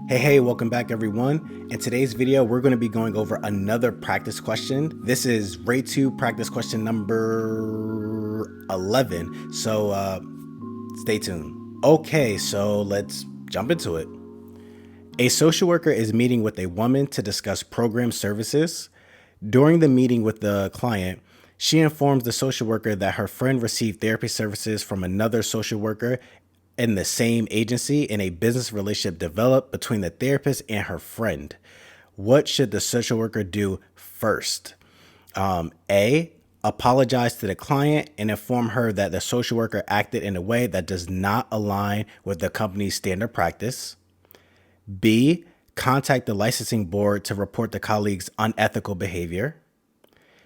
Hey, welcome back everyone. In today's video, we're going to be going over another practice question. This is RayTube practice question number 11. So stay tuned. Okay, so let's jump into it. A social worker is meeting with a woman to discuss program services. During the meeting with the client, she informs the social worker that her friend received therapy services from another social worker in the same agency, and a business relationship developed between the therapist and her friend. What should the social worker do first? A, apologize to the client and inform her that the social worker acted in a way that does not align with the company's standard practice. B, contact the licensing board to report the colleague's unethical behavior.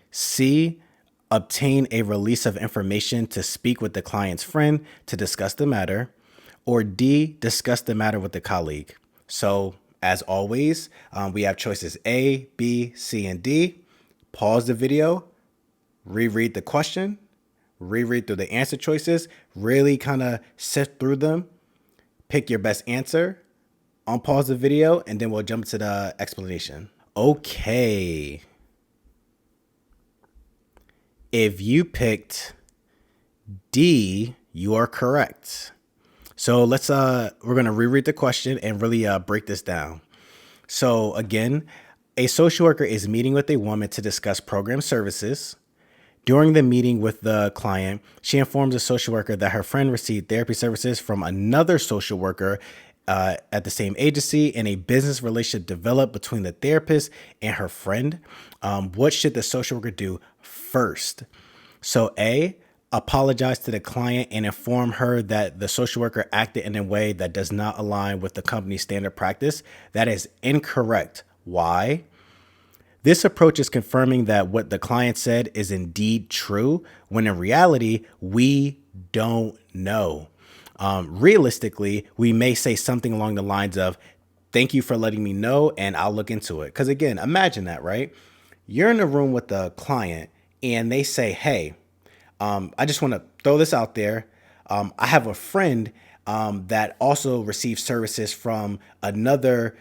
C, obtain a release of information to speak with the client's friend to discuss the matter. Or D, discuss the matter with the colleague. So as always, we have choices A, B, C, and D. Pause the video, reread the question, reread through the answer choices, really kind of sift through them, pick your best answer, unpause the video, and then we'll jump to the explanation. Okay. If you picked D, you are correct. So we're going to reread the question and really break this down. So again, a social worker is meeting with a woman to discuss program services. During the meeting with the client, she informs the social worker that her friend received therapy services from another social worker at the same agency, and a business relationship developed between the therapist and her friend. What should the social worker do first? So A, apologize to the client and inform her that the social worker acted in a way that does not align with the company's standard practice. That is incorrect. Why? This approach is confirming that what the client said is indeed true, when in reality, we don't know. Realistically, we may say something along the lines of, thank you for letting me know and I'll look into it. Because again, imagine that, right? You're in a room with the client and they say, hey, I just want to throw this out there. I have a friend that also receives services from another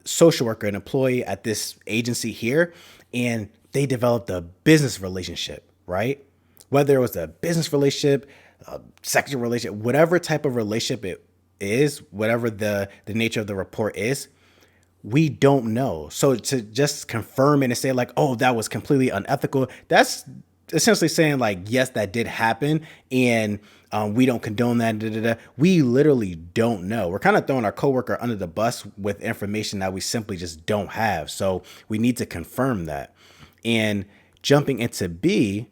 social worker, an employee at this agency here, and they developed a business relationship, right? Whether it was a business relationship, a sexual relationship, whatever type of relationship it is, whatever the nature of the report is, we don't know. So to just confirm it and say like, oh, that was completely unethical, that's essentially saying like, yes, that did happen, and we don't condone that. We literally don't know. We're kind of throwing our coworker under the bus with information that we simply just don't have. So we need to confirm that. And jumping into B,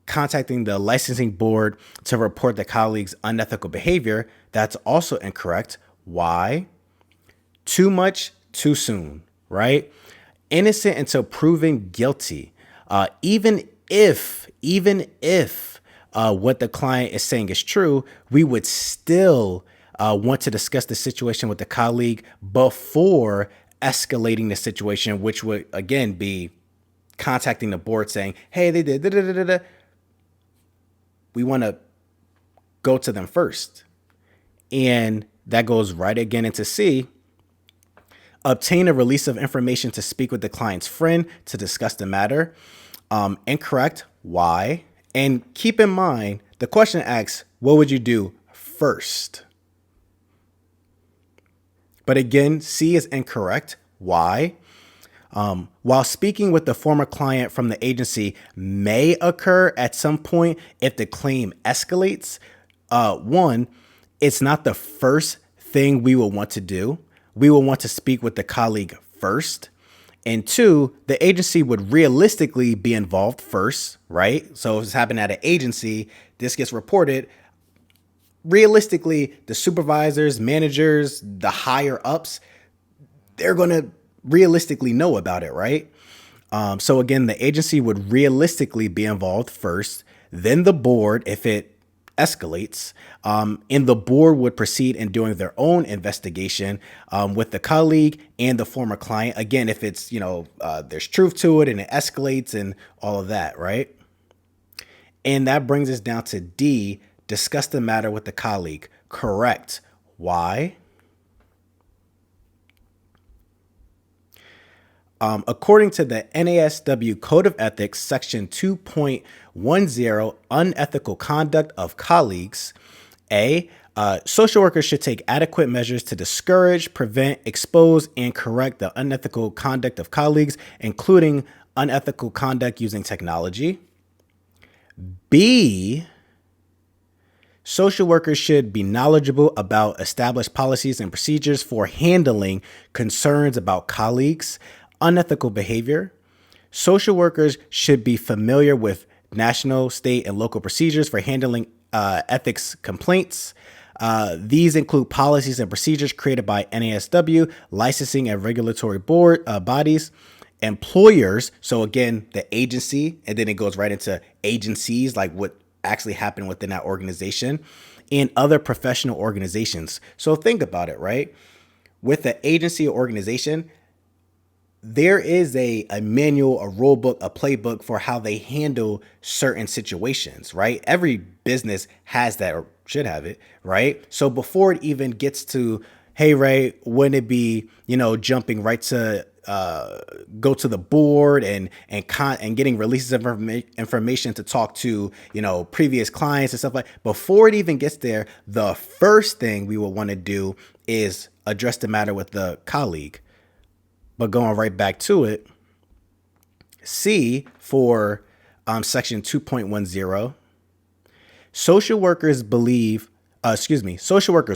contacting the licensing board to report the colleague's unethical behavior, that's also incorrect. Why? Too much, too soon, right? Innocent until proven guilty. Even if what the client is saying is true, we would still want to discuss the situation with the colleague before escalating the situation, which would again be contacting the board saying, hey, they did da, da, da, da. We want to go to them first. And that goes right again into C. Obtain a release of information to speak with the client's friend to discuss the matter. Incorrect. Why? And keep in mind, the question asks, what would you do first? But again, C is incorrect. Why? While speaking with the former client from the agency may occur at some point if the claim escalates, one, it's not the first thing we will want to do. We will want to speak with the colleague first. And two, the agency would realistically be involved first, right? So if it's happening at an agency, this gets reported. Realistically, the supervisors, managers, the higher ups, they're going to realistically know about it, right? So again, the agency would realistically be involved first, then the board, if it escalates, and the board would proceed in doing their own investigation with the colleague and the former client. Again, if it's, there's truth to it and it escalates and all of that, right? And that brings us down to D, discuss the matter with the colleague. Correct. Why? According to the NASW Code of Ethics, Section 2.10, unethical conduct of colleagues, social workers should take adequate measures to discourage, prevent, expose, and correct the unethical conduct of colleagues, including unethical conduct using technology. B, social workers should be knowledgeable about established policies and procedures for handling concerns about colleagues' unethical behavior. Social workers should be familiar with national, state, and local procedures for handling ethics complaints. These include policies and procedures created by NASW, licensing and regulatory board bodies, employers. So again, the agency, and then it goes right into agencies, like what actually happened within that organization, and other professional organizations. So think about it, right? With the agency or organization, there is a manual, a rule book, a playbook for how they handle certain situations, right? Every business has that or should have it, right? So before it even gets to, hey, Ray, wouldn't it be, jumping right to go to the board and getting releases of information to talk to, previous clients and stuff like, before it even gets there, the first thing we will want to do is address the matter with the colleague. But going right back to it, C for section 2.10, social workers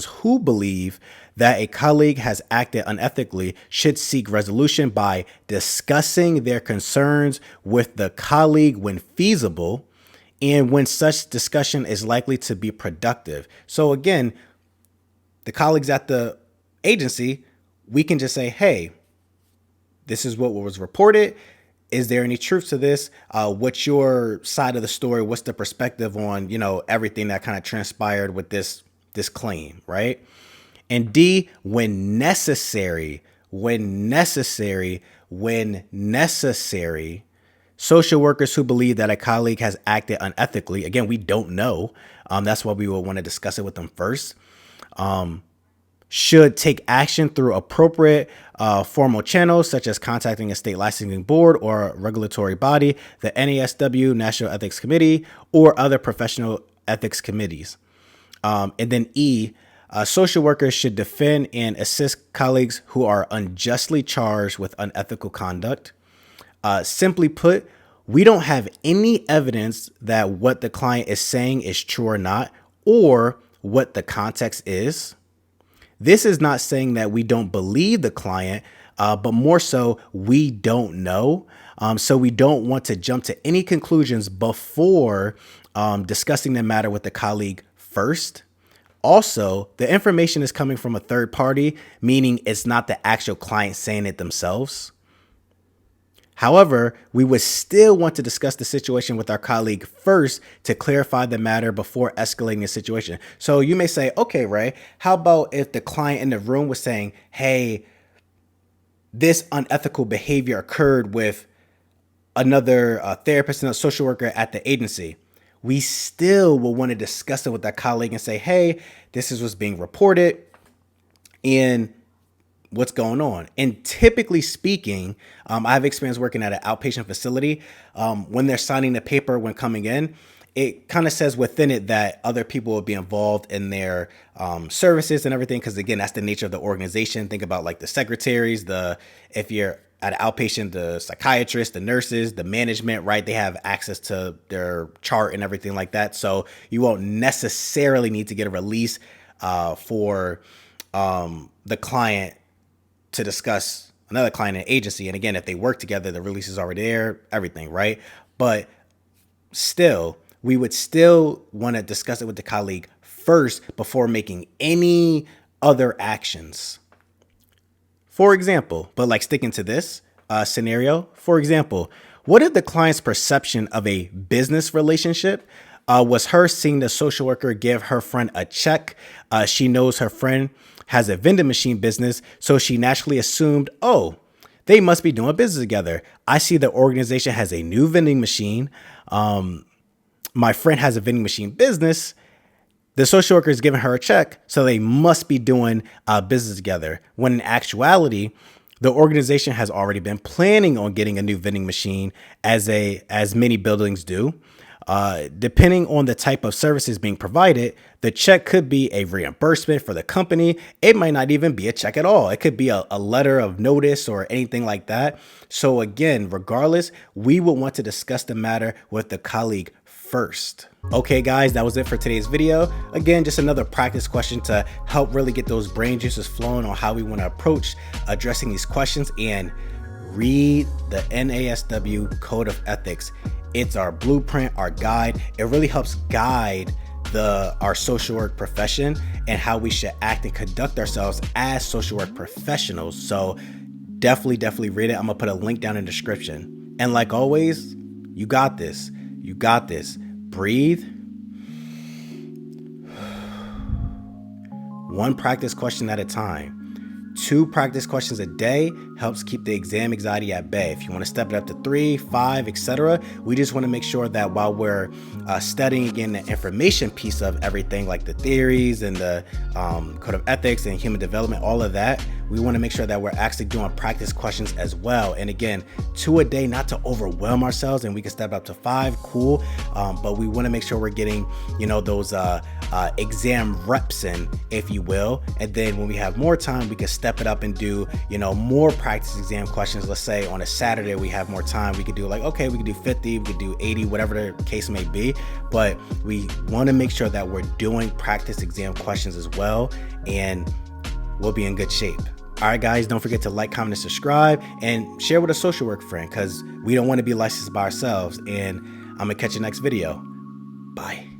who believe that a colleague has acted unethically should seek resolution by discussing their concerns with the colleague when feasible and when such discussion is likely to be productive. So again, the colleagues at the agency, we can just say, hey, this is what was reported. Is there any truth to this? What's your side of the story? What's the perspective on, everything that kind of transpired with this claim, right? And D, when necessary, social workers who believe that a colleague has acted unethically, again, we don't know. That's why we will want to discuss it with them first. Should take action through appropriate formal channels, such as contacting a state licensing board or regulatory body, the NASW, National Ethics Committee, or other professional ethics committees. And then E, social workers should defend and assist colleagues who are unjustly charged with unethical conduct. Simply put, we don't have any evidence that what the client is saying is true or not, or what the context is. This is not saying that we don't believe the client, but more so we don't know. So we don't want to jump to any conclusions before discussing the matter with the colleague first. Also, the information is coming from a third party, meaning it's not the actual client saying it themselves. However, we would still want to discuss the situation with our colleague first to clarify the matter before escalating the situation. So you may say, okay, Ray, how about if the client in the room was saying, hey, this unethical behavior occurred with another therapist and a social worker at the agency? We still will want to discuss it with that colleague and say, hey, this is what's being reported and what's going on. And typically speaking, I have experience working at an outpatient facility. When they're signing the paper when coming in, it kind of says within it that other people will be involved in their services and everything. Because again, that's the nature of the organization. Think about like the secretaries, if you're at an outpatient, the psychiatrists, the nurses, the management, right? They have access to their chart and everything like that. So you won't necessarily need to get a release for the client to discuss another client and agency. And again, if they work together, the release is already there, everything, right? But still, we would still want to discuss it with the colleague first before making any other actions. For example, but like sticking to this scenario, for example, what if the client's perception of a business relationship was her seeing the social worker give her friend a check? She knows her friend has a vending machine business, so she naturally assumed, oh, they must be doing business together. I see the organization has a new vending machine. My friend has a vending machine business. The social worker is giving her a check, so they must be doing business together. When in actuality, The organization has already been planning on getting a new vending machine, as many buildings do. Depending on the type of services being provided, the check could be a reimbursement for the company. It might not even be a check at all. It could be a letter of notice or anything like that. So again, regardless, we will want to discuss the matter with the colleague first. Okay guys, that was it for today's video. Again, just another practice question to help really get those brain juices flowing on how we want to approach addressing these questions. And read the NASW Code of Ethics. It's our blueprint, our guide. It really helps guide our social work profession and how we should act and conduct ourselves as social work professionals. So definitely read it. I'm gonna put a link down in the description. And like always, you got this. You got this. Breathe. One practice question at a time. 2 practice questions a day helps keep the exam anxiety at bay. If you want to step it up to 3, 5, etc., we just want to make sure that while we're studying again the information piece of everything, like the theories and the code of ethics and human development, all of that, we want to make sure that we're actually doing practice questions as well. And again, 2 a day, not to overwhelm ourselves, and we can step up to 5, cool. But we want to make sure we're getting, those exam reps in, if you will. And then when we have more time, we can step it up and do, more practice exam questions. Let's say on a Saturday, we have more time. We could do we could do 50, we could do 80, whatever the case may be. But we want to make sure that we're doing practice exam questions as well, and we'll be in good shape. All right, guys, don't forget to like, comment, and subscribe, and share with a social work friend, because we don't want to be licensed by ourselves. And I'm going to catch you next video. Bye.